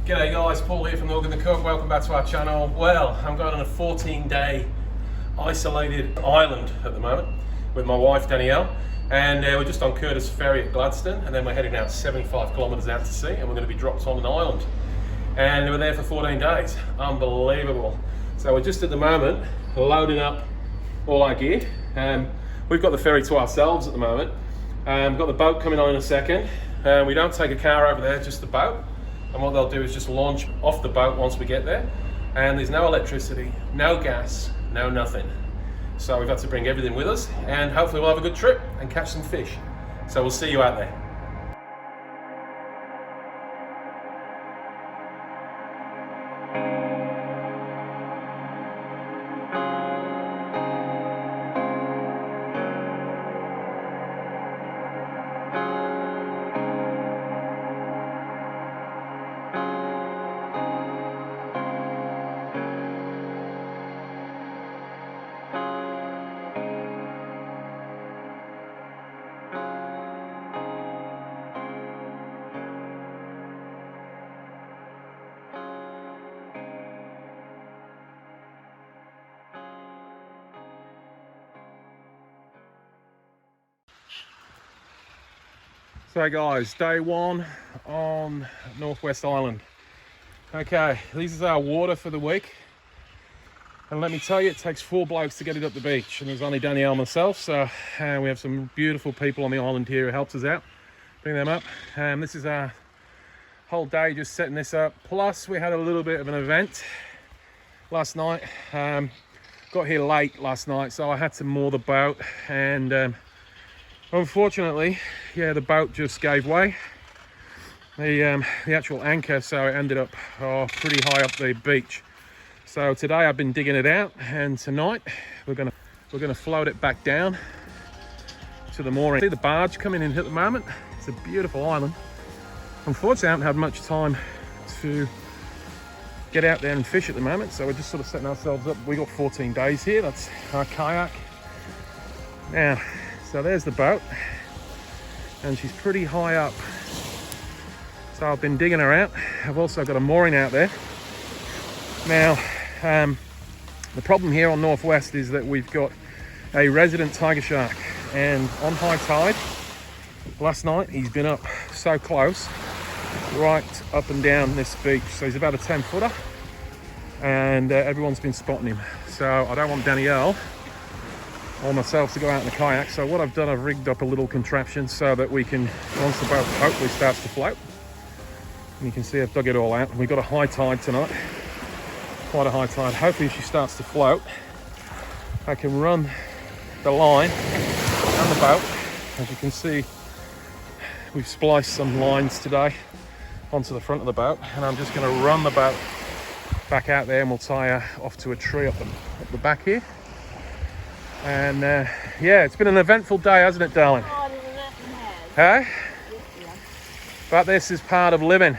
G'day guys, Paul here from the Hook and The Ccok. Welcome back to our channel. Well, I'm going on a 14-day isolated island at the moment with my wife Danielle, and we're just on Curtis Ferry at Gladstone, and then we're heading out 75 kilometres out to sea, and we're going to be dropped on an island. And we're there for 14 days. Unbelievable. So we're just at the moment loading up all our gear. We've got the ferry to ourselves at the moment. We've got the boat coming on in a second. We don't take a car over there, just the boat. And what they'll do is just launch off the boat once we get there. And there's no electricity, no gas, no nothing. So we've had to bring everything with us, and hopefully we'll have a good trip and catch some fish. So we'll see you out there. So guys, day one on Northwest Island. Okay, this is our water for the week. And let me tell you, it takes 4 blokes to get it up the beach. And there's only Danielle and myself, so we have some beautiful people on the island here who helps us out. Bring them up. This is our whole day just setting this up. Plus we had a little bit of an event last night. Got here late last night, so I had to moor the boat, and unfortunately, yeah, the boat just gave way. The actual anchor, so it ended up pretty high up the beach. So today I've been digging it out, and tonight we're gonna float it back down to the mooring. See the barge coming in at the moment. It's a beautiful island. Unfortunately, I haven't had much time to get out there and fish at the moment, so we're just sort of setting ourselves up. We got 14 days here. That's our kayak. Now, so there's the boat, and she's pretty high up. So I've been digging her out. I've also got a mooring out there. Now, the problem here on Northwest is that we've got a resident tiger shark, and on high tide, last night he's been up so close, right up and down this beach. So he's about a 10-footer, and everyone's been spotting him. So I don't want Danielle or myself to go out in the kayak, so what I've done, I've rigged up a little contraption so that we can, once the boat hopefully starts to float, and you can see I've dug it all out. We've got a high tide tonight, quite a high tide. Hopefully if she starts to float, I can run the line and the boat. As you can see, we've spliced some lines today onto the front of the boat, and I'm just going to run the boat back out there, and we'll tie her off to a tree up the back here. And yeah, it's been an eventful day, hasn't it, darling? Oh, it has. Hey? Yeah. But this is part of living.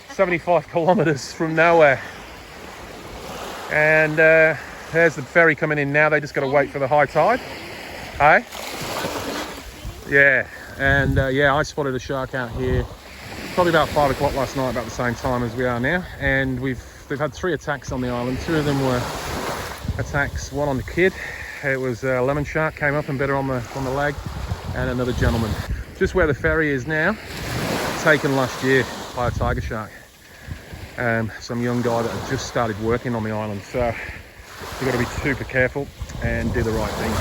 75 kilometres from nowhere. And there's the ferry coming in now. They just got to wait for the high tide. Hey? Yeah. And yeah, I spotted a shark out here probably about 5 o'clock last night, about the same time as we are now. And they've had 3 attacks on the island. 2 of them were attacks, one on the kid. It was a lemon shark, came up and bit her on the leg, and another gentleman. Just where the ferry is now, taken last year by a tiger shark. Some young guy that had just started working on the island. So you've got to be super careful and do the right thing.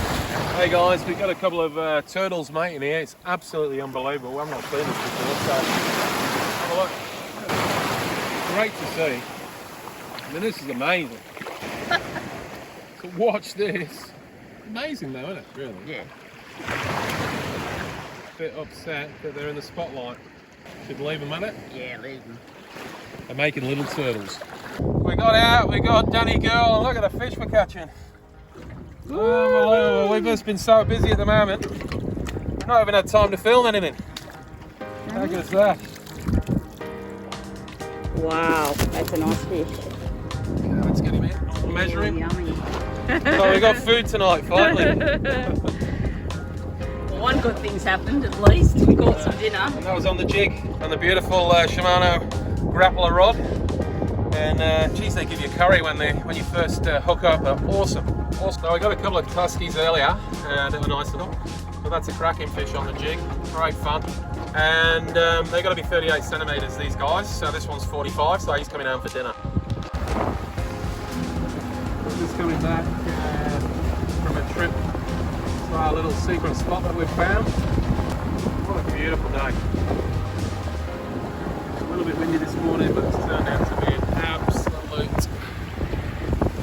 Hey guys, we've got a couple of turtles mating here. It's absolutely unbelievable. I've not seen this before, so have a look. Great to see. I mean, this is amazing. So watch this. Amazing though, isn't it? Really? Yeah. Bit upset that they're in the spotlight. Should leave them at it? Yeah, leave them. They're making little turtles. We got out, we got Danny girl, and look at the fish we're catching. Unbelievable. We've just been so busy at the moment. We've not even had time to film anything. How good is that? Wow, that's a nice fish. Okay, let's get him in. I'll measure him. Yummy. So we got food tonight, finally. Well, one good thing's happened at least. We caught some dinner. And that was on the jig, on the beautiful Shimano grappler rod, and geez, they give you curry when you first hook up. Awesome. So I got a couple of tuskies earlier, they were nice little, but that's a cracking fish on the jig. Great fun, and they got to be 38 centimeters, these guys. So this one's 45, so he's coming home for dinner. We're just coming back from a trip to our little secret spot that we've found. What a beautiful day. A little bit windy this morning, but it's turned out to be an absolute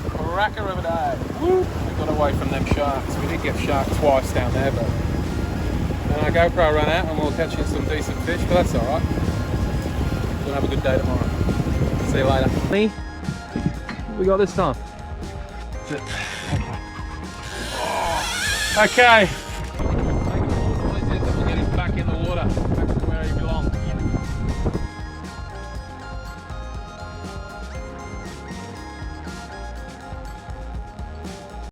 cracker of a day. Woo! We got away from them sharks. We did get sharked twice down there, but then our GoPro ran out and we'll catch in some decent fish, but that's alright. We'll have a good day tomorrow. See you later. Me? What we got this time? Okay,